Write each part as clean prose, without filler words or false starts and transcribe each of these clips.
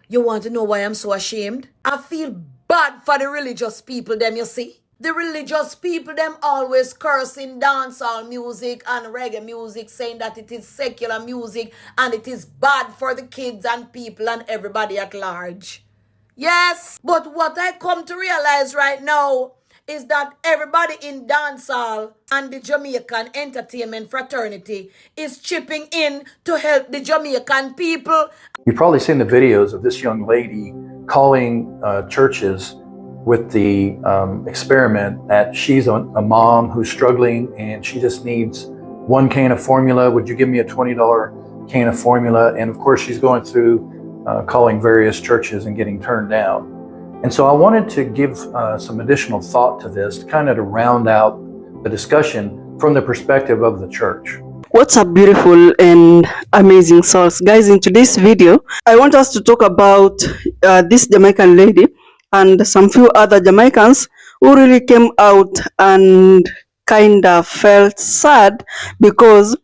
You want to know why I'm so ashamed? I feel bad for the religious people, them, you see. The religious people, them always cursing dancehall music and reggae music, saying that it is secular music and it is bad for the kids and people and everybody at large. Yes, but what I come to realize right now is that everybody in dancehall and the Jamaican entertainment fraternity is chipping in to help the Jamaican people. You've probably seen the videos of this young lady calling churches with the experiment that she's a mom who's struggling and she just needs one can of formula. Would you give me a $20 can of formula? And of course, she's going through calling various churches and getting turned down. And so I wanted to give some additional thought to this, kind of to round out the discussion from the perspective of the church. What's up, beautiful and amazing souls? Guys, in today's video, I want us to talk about this Jamaican lady and some few other Jamaicans who really came out and kind of felt sad because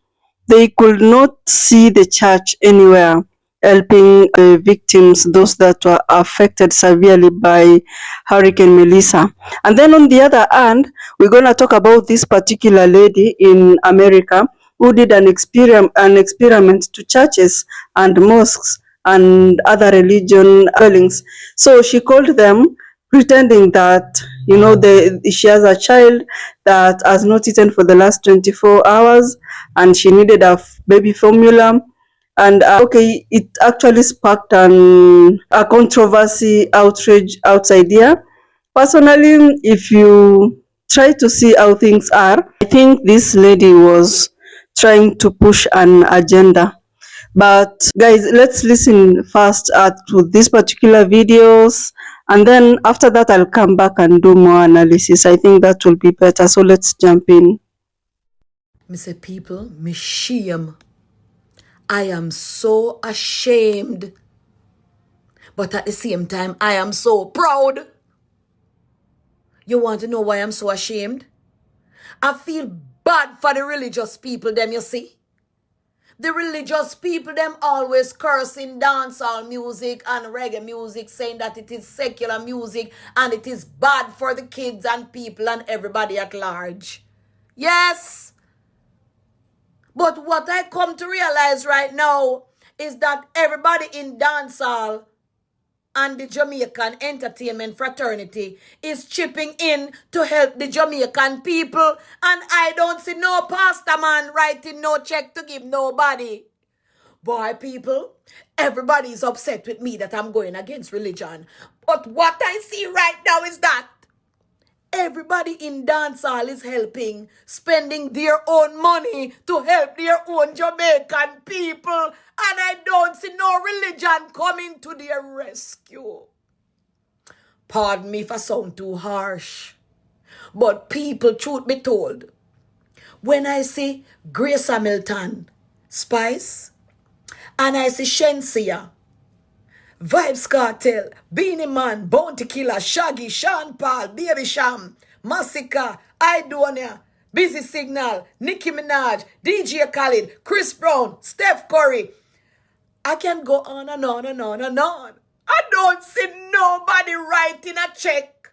they could not see the church anywhere helping the victims, those that were affected severely by Hurricane Melissa. And then on the other hand, we're going to talk about this particular lady in America who did an experiment to churches and mosques and other religion dwellings. So she called them pretending that she has a child that has not eaten for the last 24 hours and she needed a baby formula. And it actually sparked a controversy, outrage outside here. Personally, if you try to see how things are, I think this lady was trying to push an agenda. But guys, let's listen first to these particular videos, and then after that I'll come back and do more analysis. I think that will be better. So let's jump in. Me say, people, me shame. I am so ashamed. But at the same time, I am so proud. You want to know why I'm so ashamed? I feel bad for the religious people, them, you see. The religious people, them always cursing dancehall music and reggae music, saying that it is secular music and it is bad for the kids and people and everybody at large. Yes. But what I come to realize right now is that everybody in dancehall and the Jamaican entertainment fraternity is chipping in to help the Jamaican people. And I don't see no pastor man writing no check to give nobody. Boy, people, everybody's upset with me that I'm going against religion. But what I see right now is that everybody in dancehall is helping, spending their own money to help their own Jamaican people. And I don't see no religion coming to their rescue. Pardon me if I sound too harsh. But people, truth be told, when I see Grace Hamilton, Spice, and I see Shensia, Vibes Cartel, Beanie Man, Bounty Killer, Shaggy, Sean Paul, Baby Sham, Massacre, Idonia, Busy Signal, Nicki Minaj, DJ Khaled, Chris Brown, Steph Curry. I can go on and on and on and on. I don't see nobody writing a check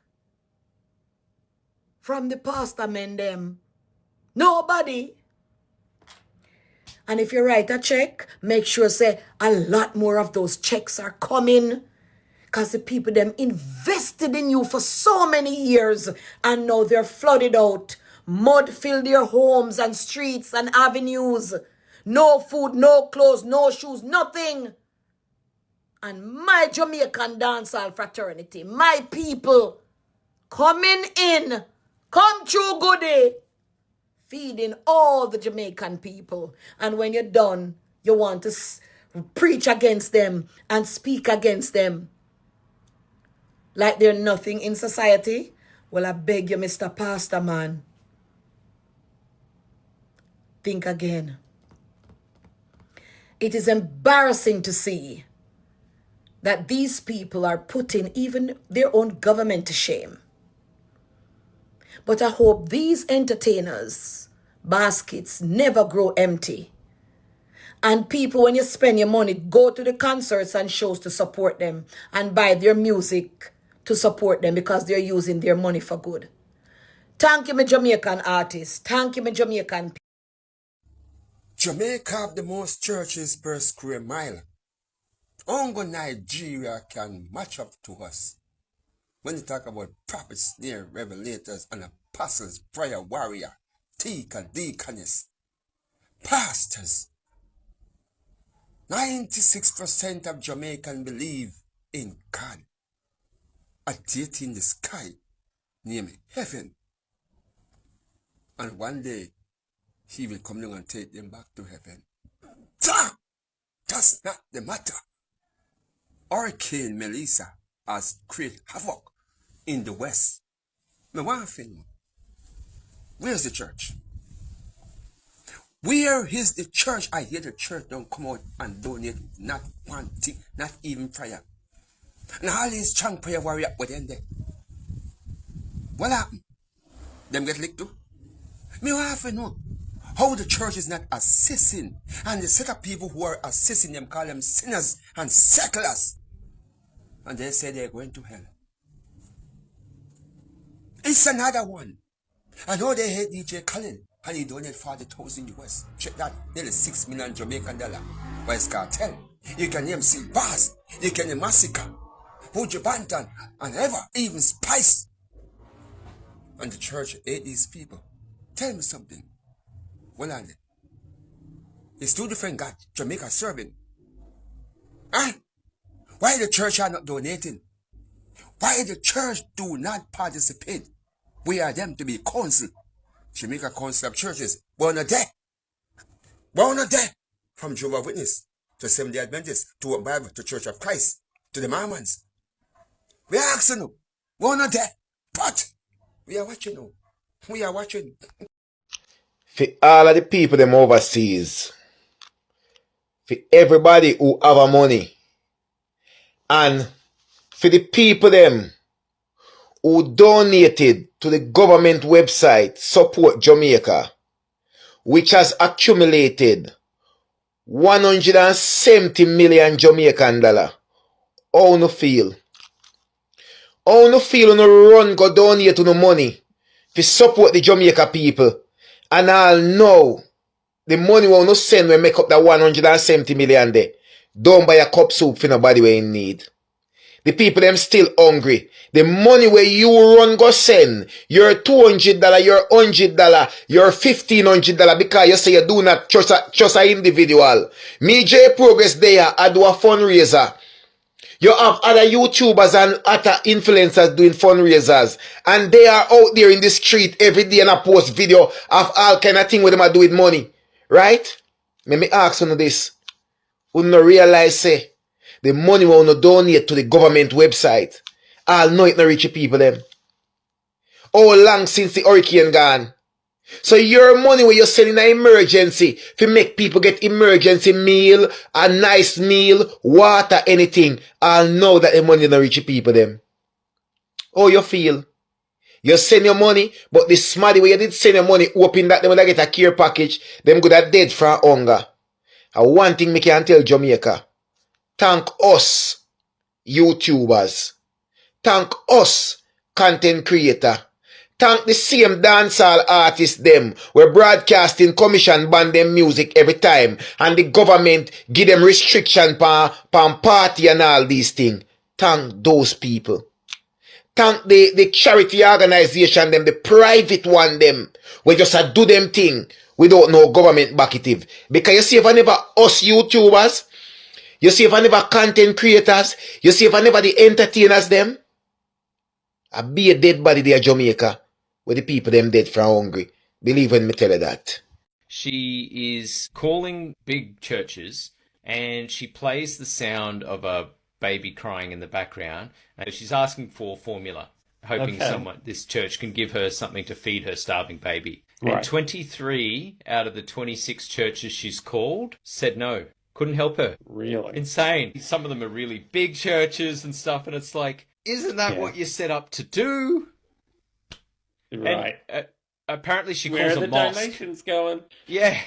from the pastor men them. Nobody. And if you write a check, make sure say a lot more of those checks are coming. Because the people them invested in you for so many years and now they're flooded out. Mud filled their homes and streets and avenues. No food, no clothes, no shoes, nothing. And my Jamaican dancehall fraternity, my people, coming in, come true goodie, feeding all the Jamaican people. And when you're done, you want to preach against them and speak against them like they're nothing in society. Well, I beg you, Mr. Pastor Man, think again. It is embarrassing to see that these people are putting even their own government to shame. But I hope these entertainers' baskets never grow empty. And people, when you spend your money, go to the concerts and shows to support them and buy their music to support them because they're using their money for good. Thank you, my Jamaican artists. Thank you, my Jamaican people. Jamaica have the most churches per square mile. Only Nigeria can match up to us. When you talk about prophets, near revelators, and apostles, prayer warrior, deacon, deaconess, pastors, 96% of Jamaicans believe in God. A deity in the sky, named heaven. And one day, he will come down and take them back to heaven. That's not the matter. Hurricane Melissa has created havoc in the West. Now, one thing, where's the church? Where is the church? I hear the church don't come out and donate not one thing, not even prayer. And all these strong prayer warriors were there. What happened? Them get licked too? Me want to know how the church is not assisting, and the set of people who are assisting them call them sinners and seculars. And they say they're going to hell. It's another one. I know they hate DJ Khaled, and he donated 40,000 US. Check that, nearly 6 million Jamaican dollar. But it's cartel. You can name Silvas, you can name Massacre, Buju Banton, and ever, even Spice. And the church hate these people. Tell me something. Well, are they? It's two different gods Jamaica serving. Huh? Why the church are not donating? Why the church do not participate? We are them to be council. Jamaica Council of Churches. Born a day. Born a day. From Jehovah's Witness to Seventh-day Adventists to a Bible to Church of Christ to the Mormons. We are asking them. Born a day. But we are watching them. We are watching. For all of the people them overseas, for everybody who have a money, and for the people them who donated to the government website Support Jamaica, which has accumulated 170 million Jamaican dollar. How no feel? How no feel when you run go donate to no money to support the Jamaica people? And I'll know the money will not send when make up that 170 million there. Don't buy a cup soup for nobody where in need. The people them still hungry. The money where you run go send, your $200, your $100, your $1,500 because you say you do not trust an individual. Me J Progress there, I do a fundraiser. You have other YouTubers and other influencers doing fundraisers. And they are out there in the street every day and I post video of all kind of thing with them are doing money. Right? Let me ask you this. You no realize say the money will not donate to the government website. I'll know it not reach the people them. How long since the hurricane gone? So your money where you're selling an emergency to make people get emergency meal, a nice meal, water, anything. I'll know that the money don't reach the people them. How you feel? You send your money, but the smarty where you did send your money, hoping that they will get a care package, them good at dead from hunger. And one thing me can tell Jamaica, thank us, YouTubers. Thank us, content creator. Thank the same dancehall artists them where broadcasting commission ban them music every time and the government give them restriction pan party and all these things. Thank those people. Thank the charity organization them, the private one them, we just do them thing without no government backing. Because you see if I never us YouTubers, you see if I never content creators, you see if I never the entertainers them, I be a dead body there Jamaica. Where the people them dead from hungry. Believe when me tell you that. She is calling big churches and she plays the sound of a baby crying in the background. And she's asking for formula, hoping this church can give her something to feed her starving baby. Right. And 23 out of the 26 churches she's called said no. Couldn't help her. Really? Insane. Some of them are really big churches and stuff. And it's like, isn't that what you're set up to do? Right. And, apparently she calls a mosque. Where are the donations going? Yeah.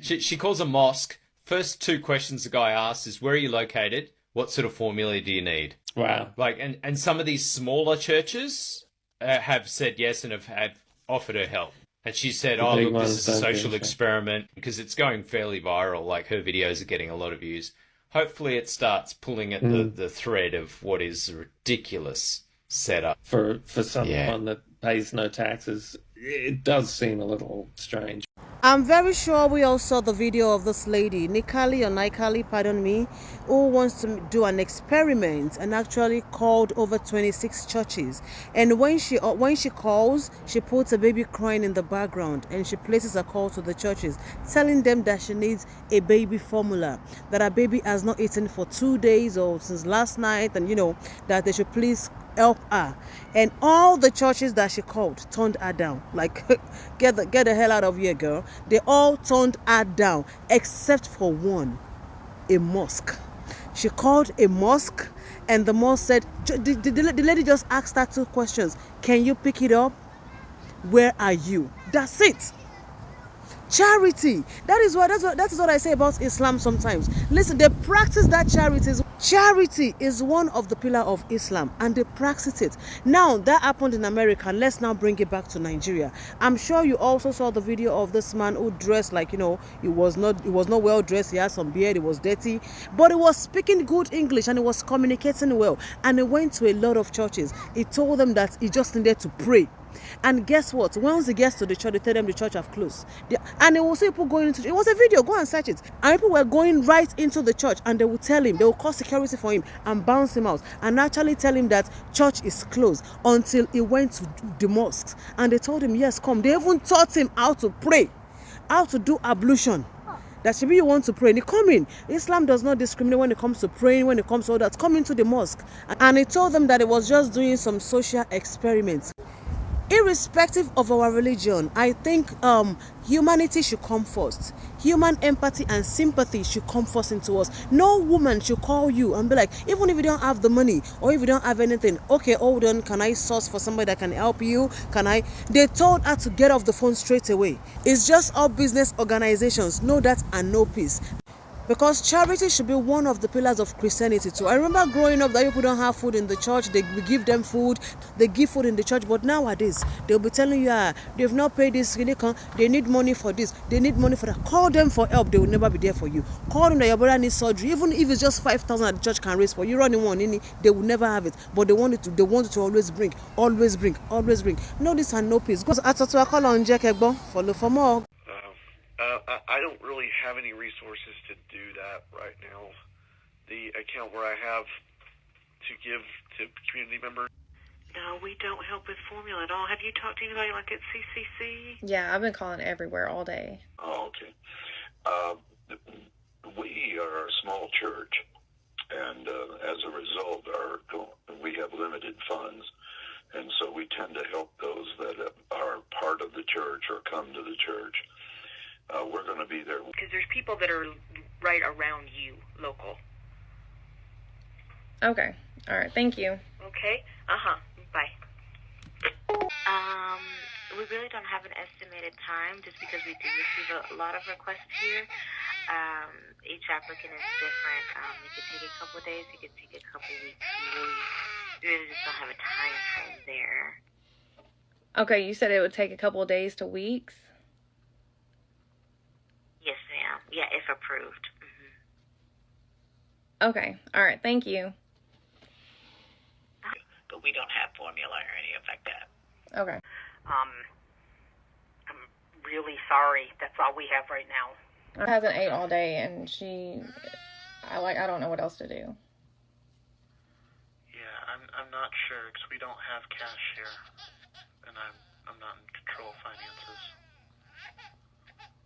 She calls a mosque First two questions the guy asks is, where are you located? What sort of formula do you need? Wow. Like, and some of these smaller churches have said yes and have offered her help. And she said, oh, look, this is a social experiment, because it's going fairly viral. Like, her videos are getting a lot of views. Hopefully it starts pulling at the thread of what is a ridiculous setup. For someone that pays no taxes, it does seem a little strange. I'm very sure we all saw the video of this lady, Nikali, pardon me, who wants to do an experiment and actually called over 26 churches. And when she calls, she puts a baby crying in the background and she places a call to the churches, telling them that she needs a baby formula, that her baby has not eaten for 2 days or since last night, and that they should please help her. And all the churches that she called turned her down. Like, get the hell out of here, girl. They all turned her down except for one, a mosque. She called a mosque and the mosque said, the lady just asked her 2 questions. Can you pick it up? Where are you? That's it. Charity. That is what I say about Islam sometimes. Listen, they practice that charity. Charity is one of the pillars of Islam, and they practice it. Now that happened in America. Let's now bring it back to Nigeria. I'm sure you also saw the video of this man who dressed like, he was not well dressed. He had some beard. He was dirty, but he was speaking good English and he was communicating well. And he went to a lot of churches. He told them that he just needed to pray. And guess what? Once he gets to the church, they tell them the church have closed. And they will see people going into it. Was a video, go and search it. And people were going right into the church and they will tell him, they will call security for him and bounce him out and actually tell him that church is closed until he went to the mosques. And they told him, yes, come. They even taught him how to pray, how to do ablution. That should be you want to pray. And come in. Islam does not discriminate when it comes to praying, when it comes to all that. Come into the mosque. And he told them that it was just doing some social experiments. Irrespective of our religion, I think humanity should come first. Human empathy and sympathy should come first into us. No woman should call you and be like, even if you don't have the money or if you don't have anything, okay, hold on, can I source for somebody that can help you? They told her to get off the phone straight away. It's just all business organizations. Know that and know peace. Because charity should be one of the pillars of Christianity too. I remember growing up that people don't have food in the church. They give them food. They give food in the church. But nowadays, they'll be telling you, they've not paid this. They need money for this. They need money for that. Call them for help. They will never be there for you. Call them that your brother needs surgery. Even if it's just 5,000 that the church can raise for you, running one, they will never have it. But they want it to always bring. No this and no peace. Because I call on Jack Egbo. Follow for more. I don't really have any resources to do that right now. The account where I have to give to community members. No, we don't help with formula at all. Have you talked to anybody like at CCC? Yeah, I've been calling everywhere all day. Oh, okay. We are a small church, and as a result, we have limited funds, and so we tend to help those that are part of the church or come to the church. We're going to be there. Because there's people that are right around you, local. Okay. All right. Thank you. Okay. Bye. We really don't have an estimated time just because we do receive a lot of requests here. Each applicant is different. It could take a couple of days. It could take a couple of weeks. We really just don't have a time frame there. Okay. You said it would take a couple of days to weeks? Yes, ma'am. Yeah, if approved. Okay. All right. Thank you. But we don't have formula or anything like that. Okay. I'm really sorry. That's all we have right now. I haven't ate all day, and I don't know what else to do. Yeah, I'm not sure because we don't have cash here, and I'm not in control of finances.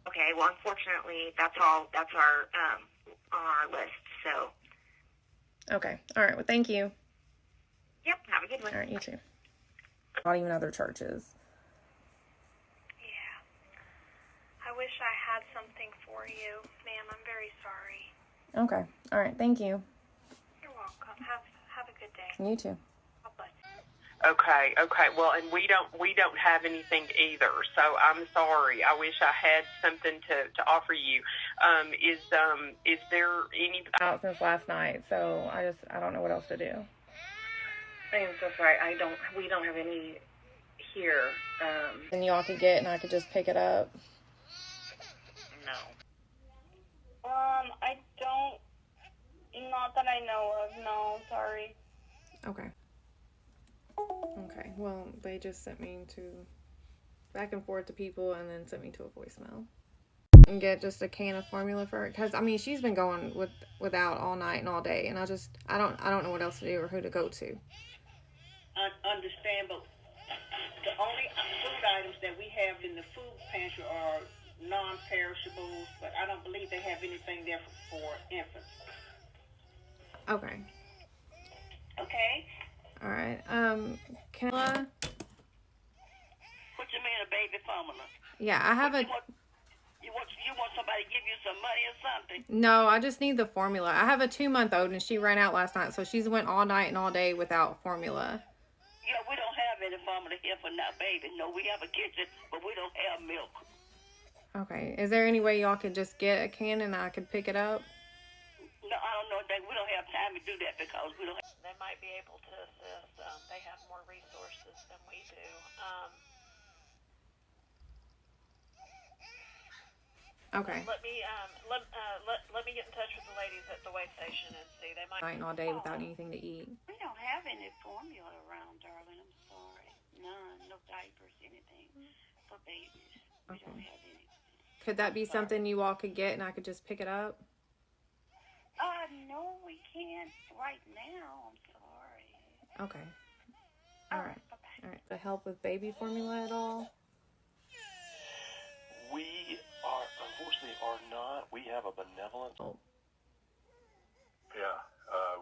Okay, well, unfortunately, that's all. That's our on our list. So. Okay. All right. Well, thank you. Yep. Have a good one. All right. You too. Not even other churches. Yeah. I wish I had something for you, ma'am. I'm very sorry. Okay. All right. Thank you. You're welcome. Have a good day. You too. Okay. Well, and we don't have anything either. So I'm sorry. I wish I had something to offer you. Is there any out since last night, so I don't know what else to do. I am so sorry. We don't have any here. And y'all could get, and I could just pick it up. No. I don't. Not that I know of. No, sorry. Okay. Okay. Well, they just sent me to back and forth to people, and then sent me to a voicemail. And get just a can of formula for her, because I mean she's been going without all night and all day, and I don't know what else to do or who to go to. I understand, but the only food items that we have in the food pantry are non-perishables, but I don't believe they have anything there for infants. Okay. Okay. All right. Can I? What you mean a baby formula? Yeah, I have a. You want somebody to give you some money or something? No, I just need the formula. I have a 2-month-old, and she ran out last night, so she's went all night and all day without formula. Yeah, we don't have any formula here for now, baby. No, we have a kitchen, but we don't have milk. Okay. Is there any way y'all could just get a can and I could pick it up? No, I don't know. We don't have time to do that because we don't have... They might be able to assist. They have more resources than we do. Okay. Let me get in touch with the ladies at the way station and see. They might Night and all day without anything to eat. We don't have any formula around, darling. I'm sorry. None. No diapers, anything for babies. We don't have anything. Could that be something you all could get and I could just pick it up? No, we can't right now. I'm sorry. Okay. All right. All right. To help with baby formula at all? We unfortunately are not. We have a benevolent. Oh. Yeah,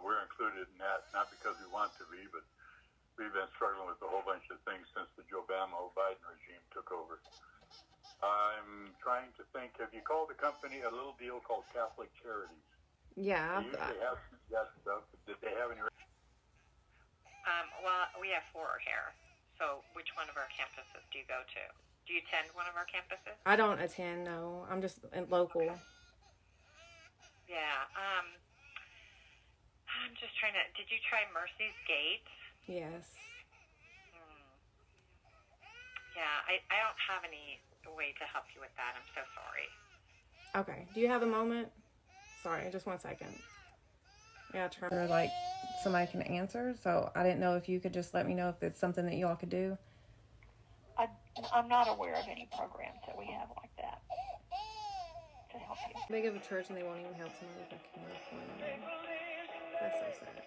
we're included in that, not because we want to be, but we've been struggling with a whole bunch of things since the Obama-Biden regime took over. I'm trying to think, have you called the company a little deal called Catholic Charities? Yeah. They usually have that stuff. Did they have any? Well, we have 4 here. So which one of our campuses do you go to? Do you attend one of our campuses? I don't attend, no. I'm just local. Okay. Yeah. I'm just trying to... Did you try Mercy's Gate? Yes. Yeah, I don't have any way to help you with that. I'm so sorry. Okay. Do you have a moment? Sorry, just 1 second. Yeah, turn like somebody can answer. So I didn't know if you could just let me know if it's something that y'all could do. I'm not aware of any programs that we have like that to help you. They give a church and they won't even help somebody if I can afford it. That's so sad.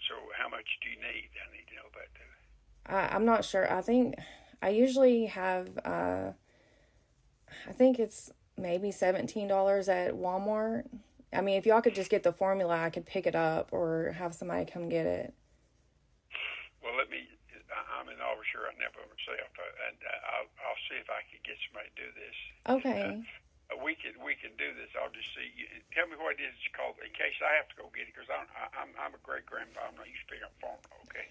So how much do you need? I need to know about that. I'm not sure. I think I usually have, I think it's maybe $17 at Walmart. I mean, if y'all could just get the formula, I could pick it up or have somebody come get it. Well, I'm in Overshire right now by myself, and I'll see if I can get somebody to do this. Okay. We can do this. I'll just see. Tell me what it is called in case I have to go get it, because I'm a great grandpa. I'm not used to picking up formula. Okay.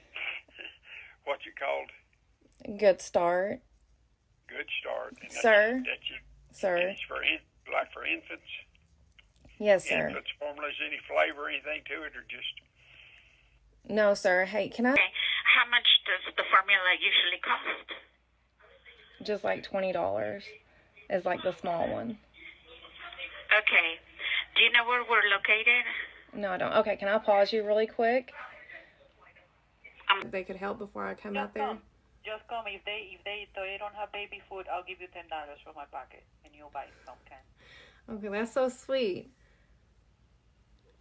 What's it called? Good Start. Good Start. And Sir. Sir. It's for infants. Yes, sir. Infants formulas, any flavor, anything to it, or just? No, sir. Hey, can I? Okay. How much does the formula usually cost? Just like $20 is like the small one. Okay. Do you know where we're located? No, I don't. Okay, can I pause you really quick? They could help before I come out there. Just come. If they don't have baby food, I'll give you $10 from my pocket, and you'll buy some can. Okay, that's so sweet.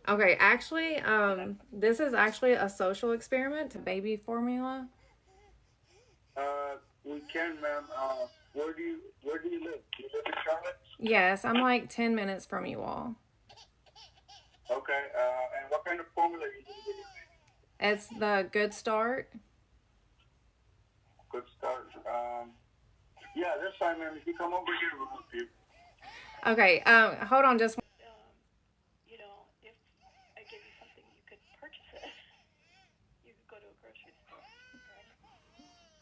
Okay, actually, this is actually a social experiment to baby formula. We can, ma'am. Where do you live? Do you live in Charlotte? Yes, I'm like 10 minutes from you all. Okay. And what kind of formula are you using? It's the Good Start. Good Start. Yeah, that's fine, ma'am. If you come over here, we'll help you. Okay, hold on just. You know, if I give you something, you could purchase it. You could go to a grocery store.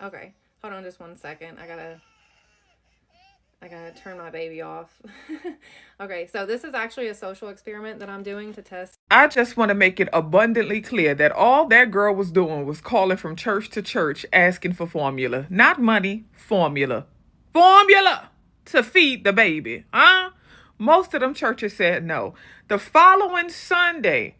Right? Okay, hold on just 1 second. I gotta. I gotta turn my baby off. Okay, so this is actually a social experiment that I'm doing to test. I just want to make it abundantly clear that all that girl was doing was calling from church to church asking for formula. Not money, formula. Formula to feed the baby. Huh? Most of them churches said no. The following Sunday,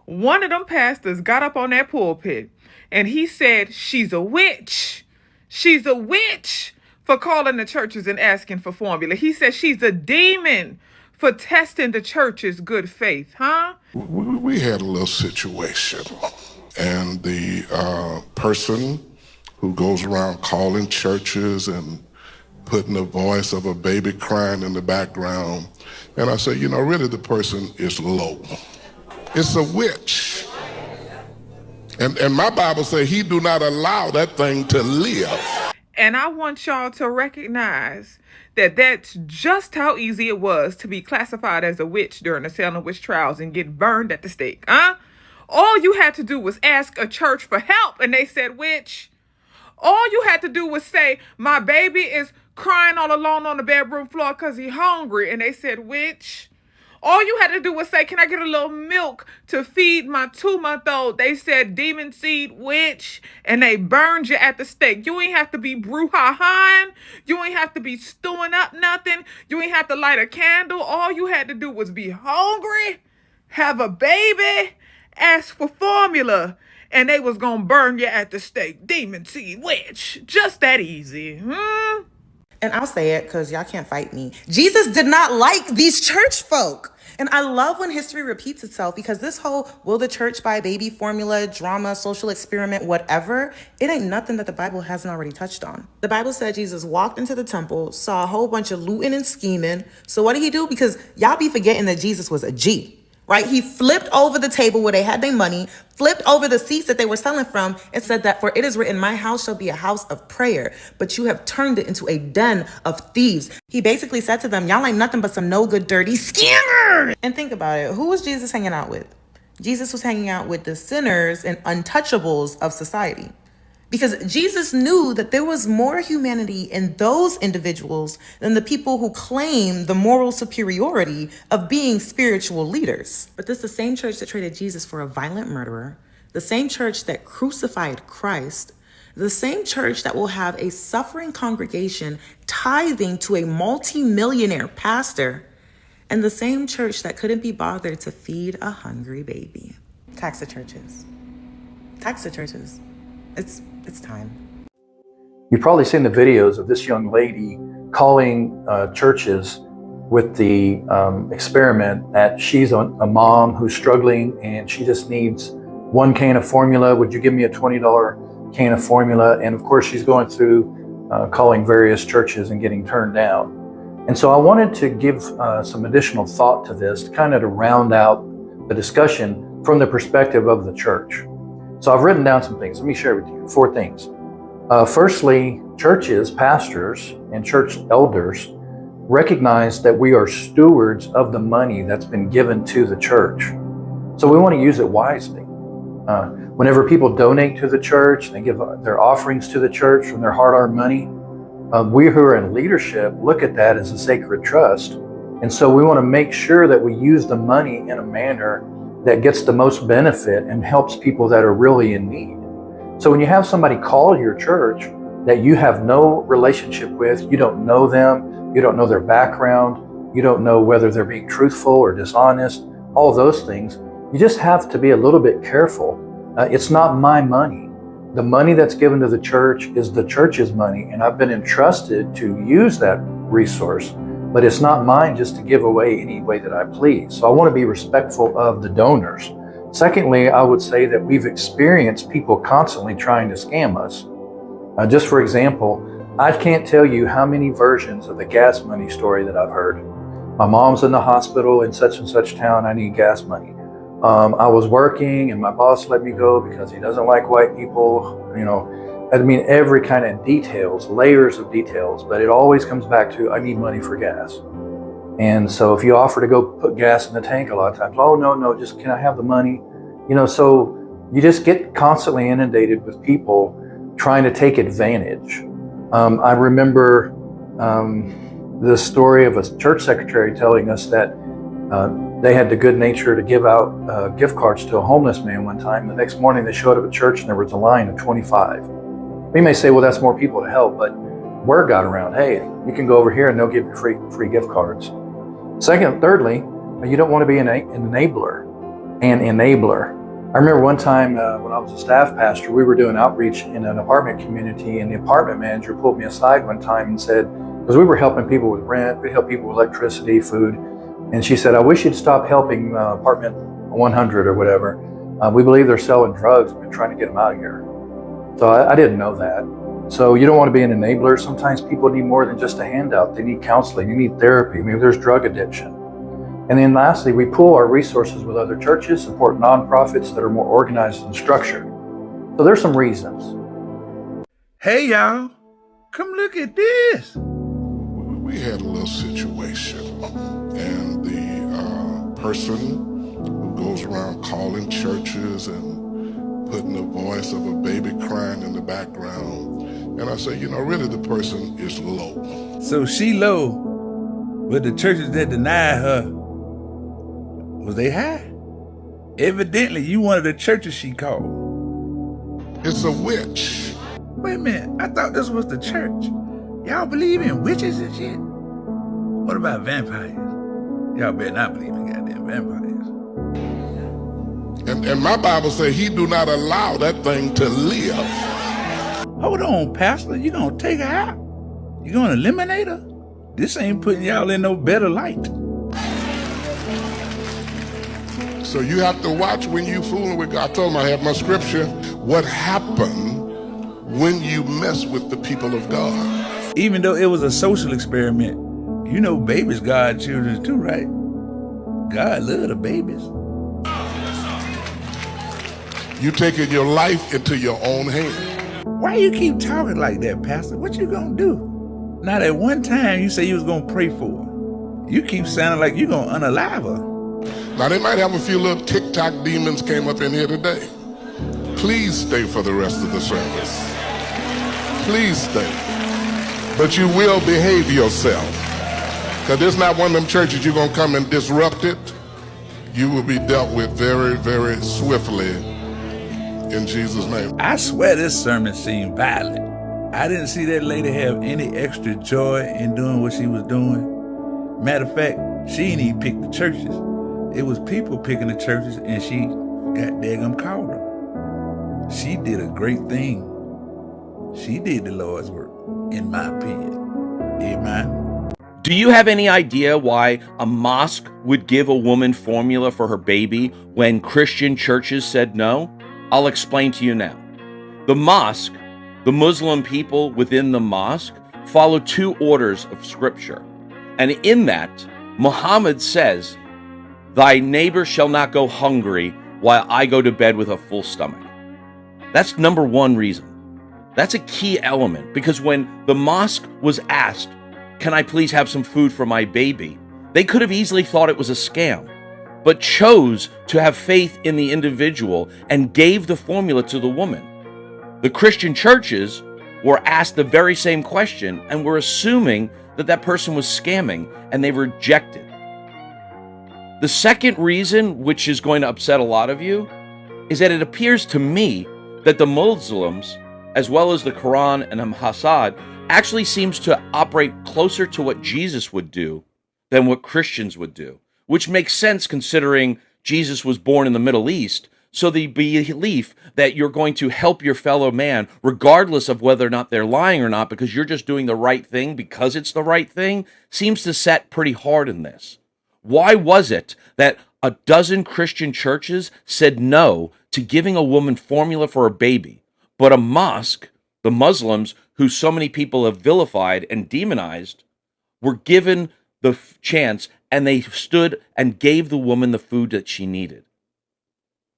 one of them pastors got up on that pulpit and he said, she's a witch. She's a witch for calling the churches and asking for formula. He said she's a demon for testing the church's good faith, huh? We had a little situation, and the person who goes around calling churches and putting the voice of a baby crying in the background, and I said, you know, really the person is low. It's a witch. And my Bible says he do not allow that thing to live. And I want y'all to recognize that that's just how easy it was to be classified as a witch during the Salem witch trials and get burned at the stake, huh? All you had to do was ask a church for help and they said witch. All you had to do was say, my baby is crying all alone on the bedroom floor because he's hungry, and they said witch. All you had to do was say, can I get a little milk to feed my 2-month-old? They said demon seed witch, and they burned you at the stake. You ain't have to be brouhahaing. You ain't have to be stewing up nothing. You ain't have to light a candle. All you had to do was be hungry, have a baby, ask for formula, and they was gonna burn you at the stake. Demon seed witch. Just that easy. And I'll say it because y'all can't fight me. Jesus did not like these church folk. And I love when history repeats itself, because this whole will the church buy baby formula, drama, social experiment, whatever, it ain't nothing that the Bible hasn't already touched on. The Bible said Jesus walked into the temple, saw a whole bunch of looting and scheming. So what did he do? Because y'all be forgetting that Jesus was a G. Right? He flipped over the table where they had their money, flipped over the seats that they were selling from, and said that, for it is written, my house shall be a house of prayer, but you have turned it into a den of thieves. He basically said to them, y'all ain't nothing but some no good, dirty scammers. And think about it. Who was Jesus hanging out with? Jesus was hanging out with the sinners and untouchables of society. Because Jesus knew that there was more humanity in those individuals than the people who claim the moral superiority of being spiritual leaders. But this is the same church that traded Jesus for a violent murderer, the same church that crucified Christ, the same church that will have a suffering congregation tithing to a multi-millionaire pastor, and the same church that couldn't be bothered to feed a hungry baby. Tax the churches. Tax the churches. It's time. You've probably seen the videos of this young lady calling churches with the experiment that she's a mom who's struggling and she just needs one can of formula. Would you give me a $20 can of formula? And of course, she's going through calling various churches and getting turned down. And so I wanted to give some additional thought to this, kind of to round out the discussion from the perspective of the church. So I've written down some things. Let me share with you 4 things. Firstly, churches, pastors, and church elders recognize that we are stewards of the money that's been given to the church. So we want to use it wisely. Whenever people donate to the church, they give their offerings to the church from their hard-earned money, we who are in leadership look at that as a sacred trust. And so we want to make sure that we use the money in a manner that gets the most benefit and helps people that are really in need. So when you have somebody call your church that you have no relationship with, you don't know them, you don't know their background, you don't know whether they're being truthful or dishonest, all those things, you just have to be a little bit careful. It's not my money. The money that's given to the church is the church's money, and I've been entrusted to use that resource, but it's not mine just to give away any way that I please. So I want to be respectful of the donors. Secondly, I would say that we've experienced people constantly trying to scam us. Just for example, I can't tell you how many versions of the gas money story that I've heard. My mom's in the hospital in such and such town, I need gas money. I was working and my boss let me go because he doesn't like white people, you know. I mean, every kind of details, layers of details, but it always comes back to, I need money for gas. And so if you offer to go put gas in the tank a lot of times, oh, no, just can I have the money? You know, so you just get constantly inundated with people trying to take advantage. I remember this story of a church secretary telling us that they had the good nature to give out gift cards to a homeless man one time. The next morning they showed up at church and there was a line of 25. We may say, well, that's more people to help, but word got around, hey, you can go over here and they'll give you free gift cards. Thirdly, you don't want to be an enabler. I remember one time when I was a staff pastor, we were doing outreach in an apartment community, and the apartment manager pulled me aside one time and said, because we were helping people with rent, we help people with electricity, food, and she said, I wish you'd stop helping apartment 100 or whatever. We believe they're selling drugs. We've been trying to get them out of here. So I didn't know that. So you don't want to be an enabler. Sometimes people need more than just a handout. They need counseling, they need therapy. Maybe there's drug addiction. And then lastly, we pool our resources with other churches, support nonprofits that are more organized and structured. So there's some reasons. Hey y'all, come look at this. We had a little situation, and the person who goes around calling churches and putting the voice of a baby crying in the background, and I say, really the person is low. So she low, but the churches that deny her, was they high? Evidently, you one of the churches she called. It's a witch. Wait a minute, I thought this was the church. Y'all believe in witches and shit? What about vampires? Y'all better not believe in goddamn vampires. And my Bible says he do not allow that thing to live. Hold on, Pastor, you gonna take her out? You gonna eliminate her? This ain't putting y'all in no better light. So you have to watch when you fooling with God. I told him I have my scripture. What happened when you mess with the people of God? Even though it was a social experiment, babies God children too, right? God love the babies. You taking your life into your own hand. Why you keep talking like that, Pastor? What you gonna do? Now that one time you say you was gonna pray for her. You keep sounding like you gonna unalive her. Now they might have a few little TikTok demons came up in here today. Please stay for the rest of the service. Please stay. But you will behave yourself. Because this is not one of them churches you're going to come and disrupt it. You will be dealt with very, very swiftly in Jesus' name. I swear this sermon seemed violent. I didn't see that lady have any extra joy in doing what she was doing. Matter of fact, she didn't even pick the churches. It was people picking the churches, and she got daggum called them. She did a great thing. She did the Lord's work, in my opinion. Amen. Do you have any idea why a mosque would give a woman formula for her baby when Christian churches said no? I'll explain to you now. The mosque, the Muslim people within the mosque, follow 2 orders of scripture. And in that, Muhammad says, "Thy neighbor shall not go hungry while I go to bed with a full stomach." That's number 1 reason. That's a key element, because when the mosque was asked, "Can I please have some food for my baby?" they could have easily thought it was a scam, but chose to have faith in the individual and gave the formula to the woman. The Christian churches were asked the very same question and were assuming that that person was scamming, and they rejected. The second reason, which is going to upset a lot of you, is that it appears to me that the Muslims, as well as the Quran and Hassad, actually seems to operate closer to what Jesus would do than what Christians would do, which makes sense considering Jesus was born in the Middle East. So the belief that you're going to help your fellow man, regardless of whether or not they're lying or not, because you're just doing the right thing because it's the right thing, seems to set pretty hard in this. Why was it that a dozen Christian churches said no to giving a woman formula for a baby, but a mosque, the Muslims, who so many people have vilified and demonized, were given the chance and they stood and gave the woman the food that she needed?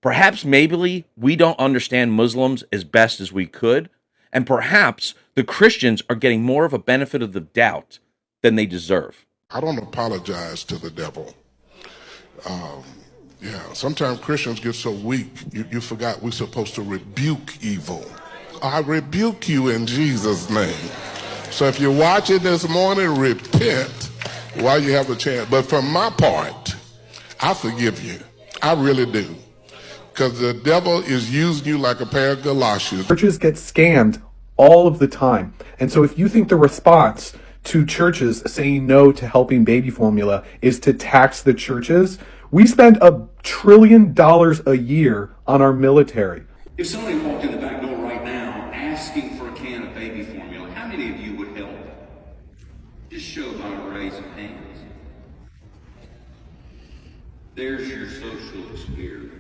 Perhaps maybe we don't understand Muslims as best as we could, and perhaps the Christians are getting more of a benefit of the doubt than they deserve. I don't apologize to the devil. Sometimes Christians get so weak, you forgot we're supposed to rebuke evil. I rebuke you in Jesus' name. So if you're watching this morning, repent while you have a chance. But for my part, I forgive you. I really do. Because the devil is using you like a pair of galoshes. Churches get scammed all of the time. And so if you think the response to churches saying no to helping baby formula is to tax the churches, we spend $1 trillion a year on our military. If somebody walked in the back door right now asking for a can of baby formula, how many of you would help? Just show by a raise of hands. There's your social experiment.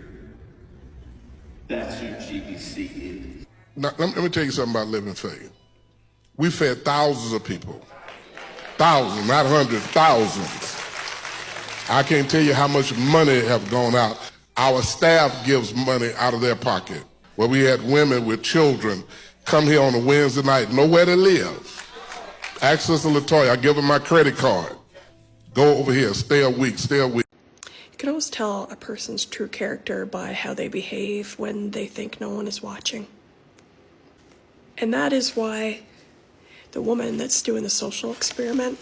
That's who GBC is. Now, let me tell you something about Living Faith. We fed thousands of people. Thousands, not hundreds, thousands. I can't tell you how much money have gone out. Our staff gives money out of their pocket. Where we had women with children come here on a Wednesday night, nowhere to live. Ask Sister LaToya, I give her my credit card. Go over here, stay a week, stay a week. You can always tell a person's true character by how they behave when they think no one is watching. And that is why the woman that's doing the social experiment,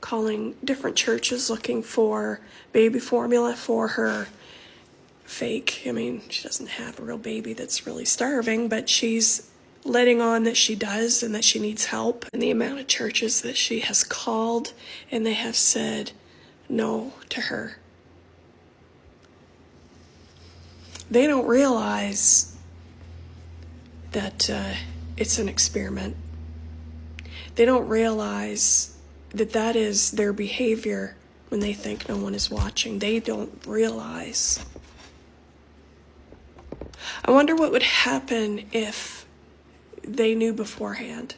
calling different churches looking for baby formula for her fake, I mean, she doesn't have a real baby that's really starving, but she's letting on that she does and that she needs help. And the amount of churches that she has called and they have said no to her. They don't realize that it's an experiment. They don't realize that that is their behavior when they think no one is watching. They don't realize. I wonder what would happen if they knew beforehand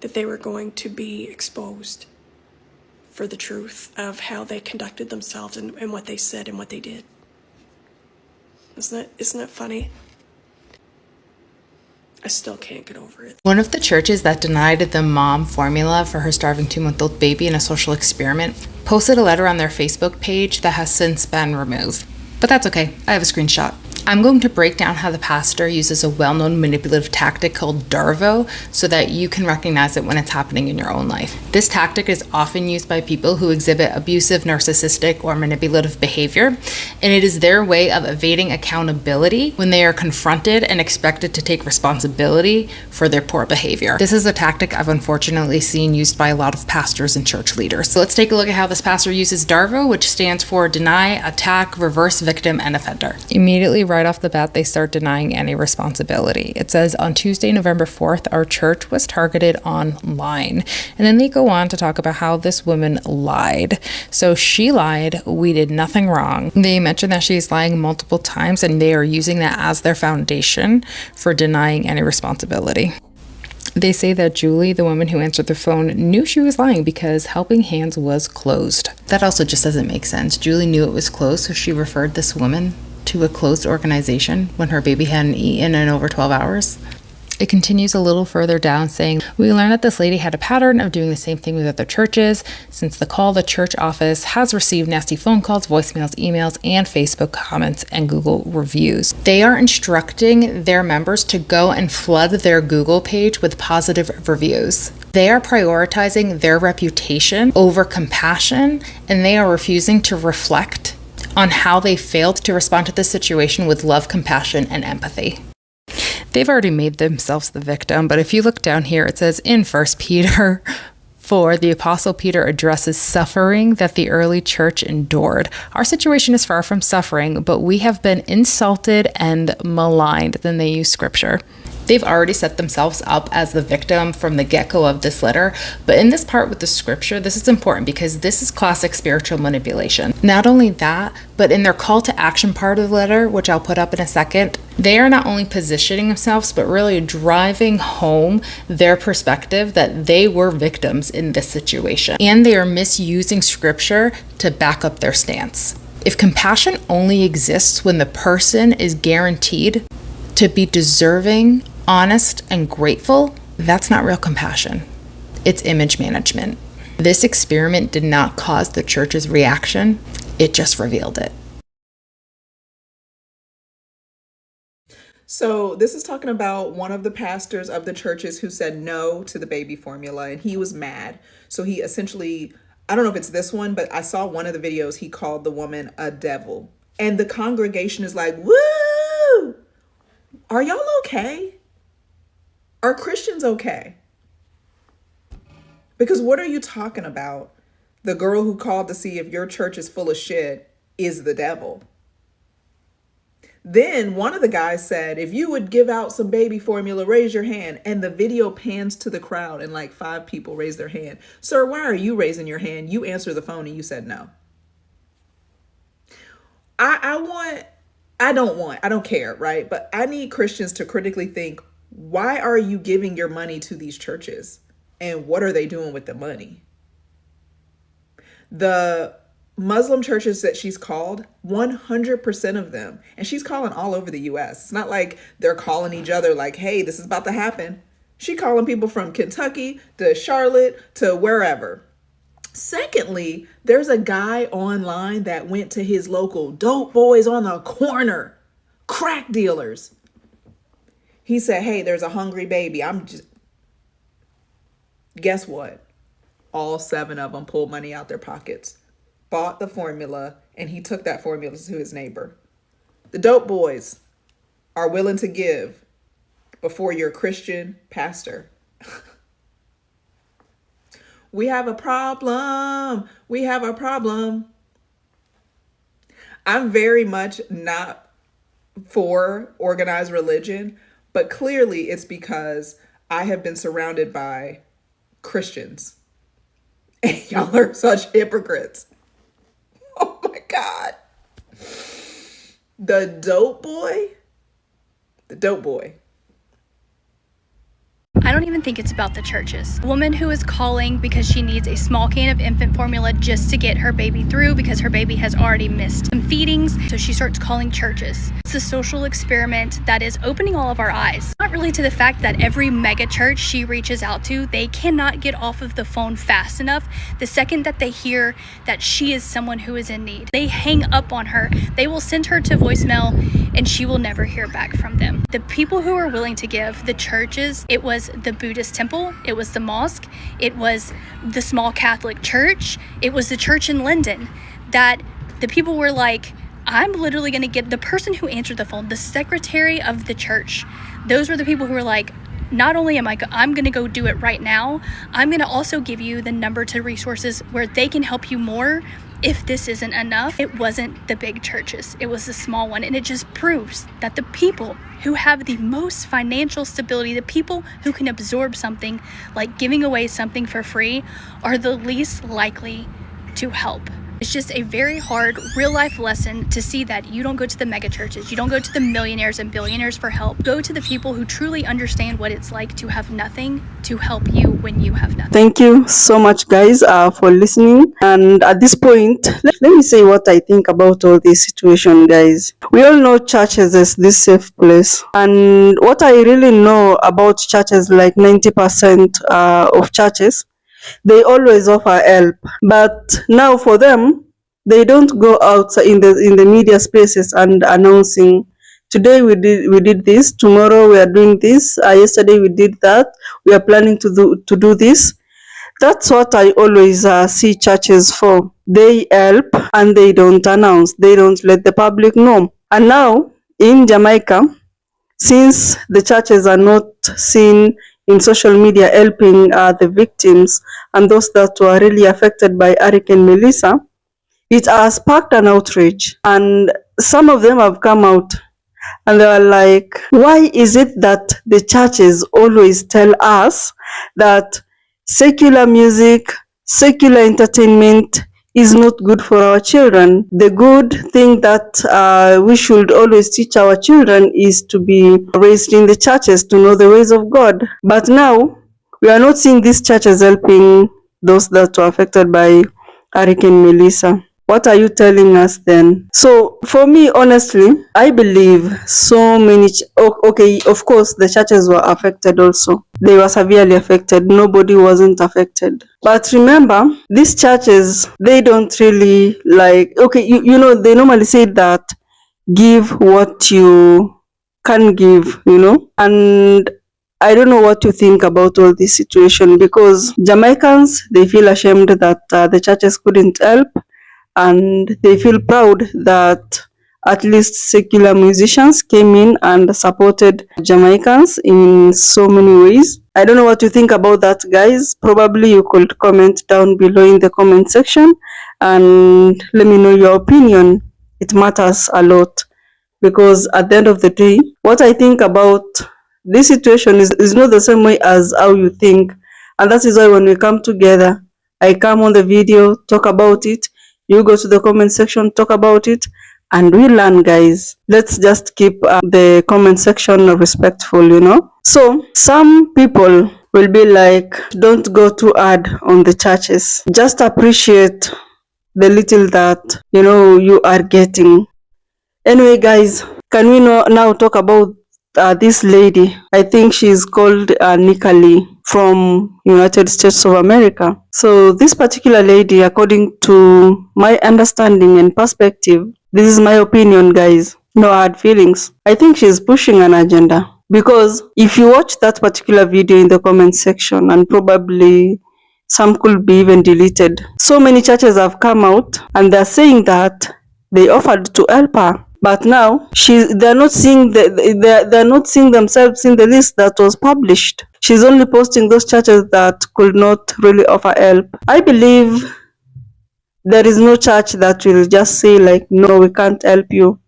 that they were going to be exposed for the truth of how they conducted themselves and what they said and what they did. Isn't it funny? I still can't get over it. One of the churches that denied the mom formula for her starving 2-month-old baby in a social experiment posted a letter on their Facebook page that has since been removed. But that's okay, I have a screenshot. I'm going to break down how the pastor uses a well-known manipulative tactic called Darvo so that you can recognize it when it's happening in your own life. This tactic is often used by people who exhibit abusive, narcissistic, or manipulative behavior, and it is their way of evading accountability when they are confronted and expected to take responsibility for their poor behavior. This is a tactic I've unfortunately seen used by a lot of pastors and church leaders. So let's take a look at how this pastor uses Darvo, which stands for deny, attack, reverse victim, and offender. Immediately right off the bat, they start denying any responsibility. It says, on Tuesday, November 4th, our church was targeted online. And then they go on to talk about how this woman lied. So she lied. We did nothing wrong. They mention that she's lying multiple times, and they are using that as their foundation for denying any responsibility. They say that Julie, the woman who answered the phone, knew she was lying because Helping Hands was closed. That also just doesn't make sense. Julie knew it was closed, so she referred this woman to a closed organization when her baby hadn't eaten in over 12 hours. It continues a little further down saying, we learned that this lady had a pattern of doing the same thing with other churches. Since the call, the church office has received nasty phone calls, voicemails, emails, and Facebook comments and Google reviews. They are instructing their members to go and flood their Google page with positive reviews. They are prioritizing their reputation over compassion, and they are refusing to reflect on how they failed to respond to this situation with love, compassion, and empathy. They've already made themselves the victim, but if you look down here, it says in 1 Peter 4, the Apostle Peter addresses suffering that the early church endured. Our situation is far from suffering, but we have been insulted and maligned. Then they use scripture. They've already set themselves up as the victim from the get-go of this letter. But in this part with the scripture, this is important because this is classic spiritual manipulation. Not only that, but in their call to action part of the letter, which I'll put up in a second, they are not only positioning themselves, but really driving home their perspective that they were victims in this situation. And they are misusing scripture to back up their stance. If compassion only exists when the person is guaranteed to be deserving, honest, and grateful, that's not real compassion. It's image management. This experiment did not cause the church's reaction. It just revealed it. So this is talking about one of the pastors of the churches who said no to the baby formula, and he was mad. So he essentially, I don't know if it's this one, but I saw one of the videos, he called the woman a devil. And the congregation is like, woo! Are y'all okay? Are Christians okay? Because what are you talking about? The girl who called to see if your church is full of shit is the devil. Then one of the guys said, if you would give out some baby formula, raise your hand. And the video pans to the crowd and like 5 people raise their hand. Sir, why are you raising your hand? You answer the phone and you said no. I don't care, right? But I need Christians to critically think, why are you giving your money to these churches? And what are they doing with the money? The Muslim churches that she's called, 100% of them, and she's calling all over the US. It's not like they're calling each other like, hey, this is about to happen. She calling people from Kentucky to Charlotte to wherever. Secondly, there's a guy online that went to his local dope boys on the corner, crack dealers. He said, hey, there's a hungry baby. Guess what? All 7 of them pulled money out their pockets, bought the formula, and he took that formula to his neighbor. The dope boys are willing to give before your Christian pastor. We have a problem. We have a problem. I'm very much not for organized religion, but clearly it's because I have been surrounded by Christians. And y'all are such hypocrites. Oh my God. The dope boy. I don't even think it's about the churches. A woman who is calling because she needs a small can of infant formula just to get her baby through because her baby has already missed some feedings. So she starts calling churches. It's a social experiment that is opening all of our eyes. Not really to the fact that every mega church she reaches out to, they cannot get off of the phone fast enough. The second that they hear that she is someone who is in need, they hang up on her. They will send her to voicemail and she will never hear back from them. The people who are willing to give, the churches, it was the Buddhist temple, it was the mosque, it was the small Catholic church, it was the church in London, that the people were like, I'm literally going to get the person who answered the phone, the secretary of the church. Those were the people who were like, not only I'm going to go do it right now, I'm going to also give you the number to resources where they can help you more if this isn't enough. It wasn't the big churches, it was the small one. And it just proves that the people who have the most financial stability, the people who can absorb something like giving away something for free, are the least likely to help. It's just a very hard real life lesson to see that you don't go to the mega churches, you don't go to the millionaires and billionaires for help. Go to the people who truly understand what it's like to have nothing to help you when you have nothing. Thank you so much, guys, for listening. And at this point, let me say what I think about all this situation, guys. We all know churches is this safe place. And what I really know about churches, like 90% of churches, they always offer help. But now for them, they don't go out in the media spaces and announcing, today we did this, tomorrow we are doing this, yesterday we did that, we are planning to do this. That's what I always see churches for. They help and they don't announce, they don't let the public know. And now in Jamaica, since the churches are not seen in social media helping the victims and those that were really affected by Hurricane Melissa, it has sparked an outrage. And some of them have come out and they were like, why is it that the churches always tell us that secular music, secular entertainment is not good for our children? The good thing that we should always teach our children is to be raised in the churches, to know the ways of God. But now we are not seeing these churches helping those that were affected by Hurricane Melissa. What are you telling us then? So for me, honestly, I believe so many, okay, of course, the churches were affected also. They were severely affected. Nobody wasn't affected. But remember, these churches, they don't really like, okay, you know, they normally say that give what you can give. And I don't know what you think about all this situation, because Jamaicans, they feel ashamed that the churches couldn't help, and they feel proud that at least secular musicians came in and supported Jamaicans in so many ways. I don't know what you think about that, guys. Probably you could comment down below in the comment section and let me know your opinion. It matters a lot, because at the end of the day, what I think about this situation is not the same way as how you think. And that is why when we come together, I come on the video, talk about it, you go to the comment section, talk about it, and we learn, guys. Let's just keep the comment section respectful. So some people will be like, don't go too hard on the churches, just appreciate the little that you are getting. Anyway, guys, can we now talk about this lady? I think she's called Nikali from United States of America. So this particular lady, according to my understanding and perspective, this is my opinion, guys. No hard feelings. I think she's pushing an agenda, because if you watch that particular video in the comment section, and probably some could be even deleted, so many churches have come out and they're saying that they offered to help her, but now they're not seeing they're not seeing themselves in the list that was published. She's only posting those churches that could not really offer help. I believe there is no church that will just say like, no, we can't help you.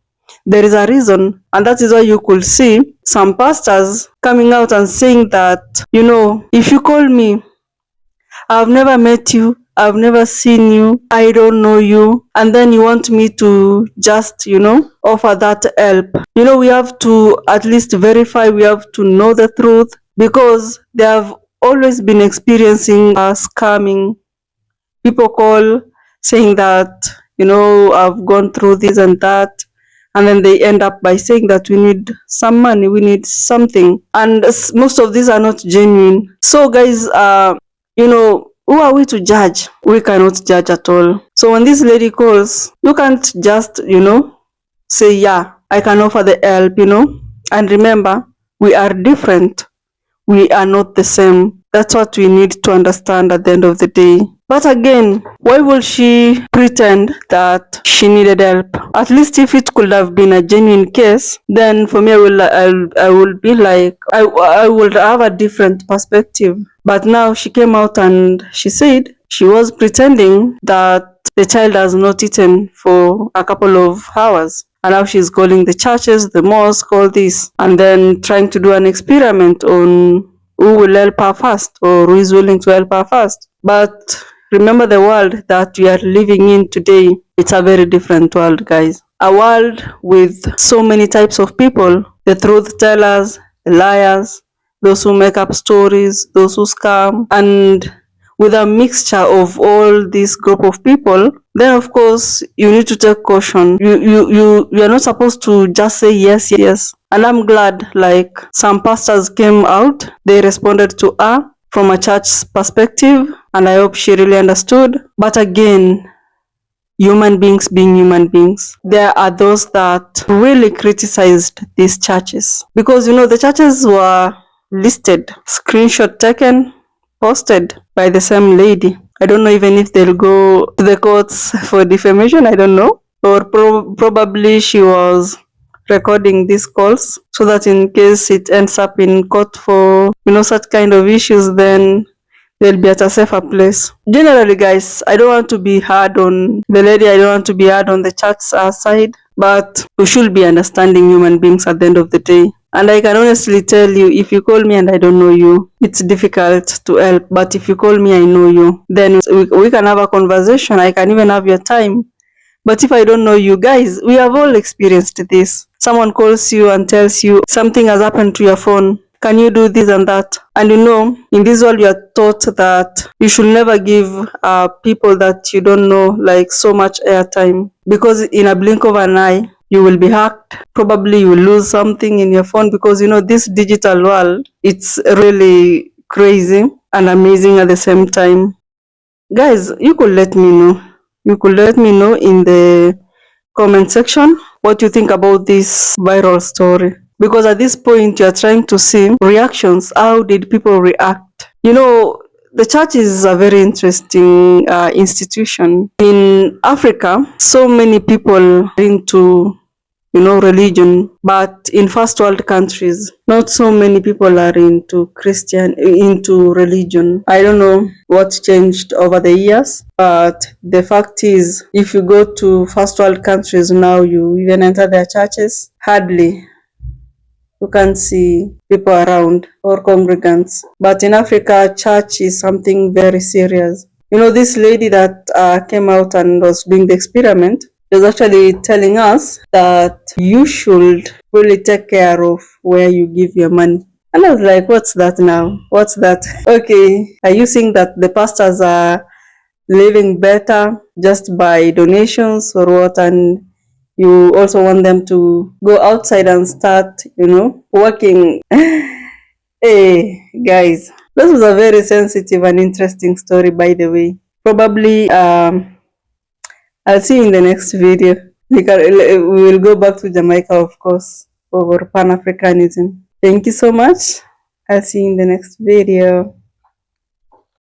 There is a reason, and that is why you could see some pastors coming out and saying that, if you call me, I've never met you, I've never seen you, I don't know you, and then you want me to just, offer that help. We have to at least verify, we have to know the truth, because they have always been experiencing scamming. People call saying that, I've gone through this and that, and then they end up by saying that we need some money, we need something, and most of these are not genuine. So guys, who are we to judge? We cannot judge at all. So when this lady calls, you can't just say, yeah, I can offer the help. And remember, we are different, we are not the same. That's what we need to understand at the end of the day. But again, why will she pretend that she needed help? At least if it could have been a genuine case, then for me, I will be like, I would have a different perspective. But now she came out and she said she was pretending that the child has not eaten for a couple of hours. And now she's calling the churches, the mosque, all this, and then trying to do an experiment on who will help her first, or who is willing to help her first. But remember, the world that we are living in today, it's a very different world, guys. A world with so many types of people, the truth tellers, the liars, those who make up stories, those who scam, and with a mixture of all this group of people, then of course you need to take caution. You are not supposed to just say yes, yes. And I'm glad like some pastors came out, they responded to her from a church's perspective, and I hope she really understood. But again, human beings being human beings, there are those that really criticized these churches, because the churches were listed, screenshot taken, posted by the same lady. I don't know even if they'll go to the courts for defamation, I don't know. Or probably she was recording these calls so that in case it ends up in court for such kind of issues, then they'll be at a safer place. Generally, guys, I don't want to be hard on the lady, I don't want to be hard on the church's side, but we should be understanding human beings at the end of the day. And I can honestly tell you, if you call me and I don't know you, it's difficult to help. But if you call me, I know you, then we can have a conversation. I can even have your time. But if I don't know you, guys, we have all experienced this. Someone calls you and tells you something has happened to your phone. Can you do this and that? And in this world, you are taught that you should never give people that you don't know like so much airtime, because in a blink of an eye, you will be hacked. Probably you will lose something in your phone, because this digital world, it's really crazy and amazing at the same time. Guys, you could let me know. You could let me know in the comment section what you think about this viral story. because at this point you are trying to see reactions. How did people react? The church is a very interesting institution. In Africa, so many people are into religion, but in first world countries, not so many people are into religion. I don't know what changed over the years, but the fact is, if you go to first world countries now, you even enter their churches, hardly you can see people around or congregants. But in Africa, church is something very serious. This lady that came out and was doing the experiment was actually telling us that you should really take care of where you give your money. And I was like, what's that now? What's that? Okay, are you saying that the pastors are living better just by donations or what? And you also want them to go outside and start, working. Hey, guys, this was a very sensitive and interesting story, by the way. Probably, I'll see you in the next video. We will go back to Jamaica, of course, for Pan-Africanism. Thank you so much. I'll see you in the next video.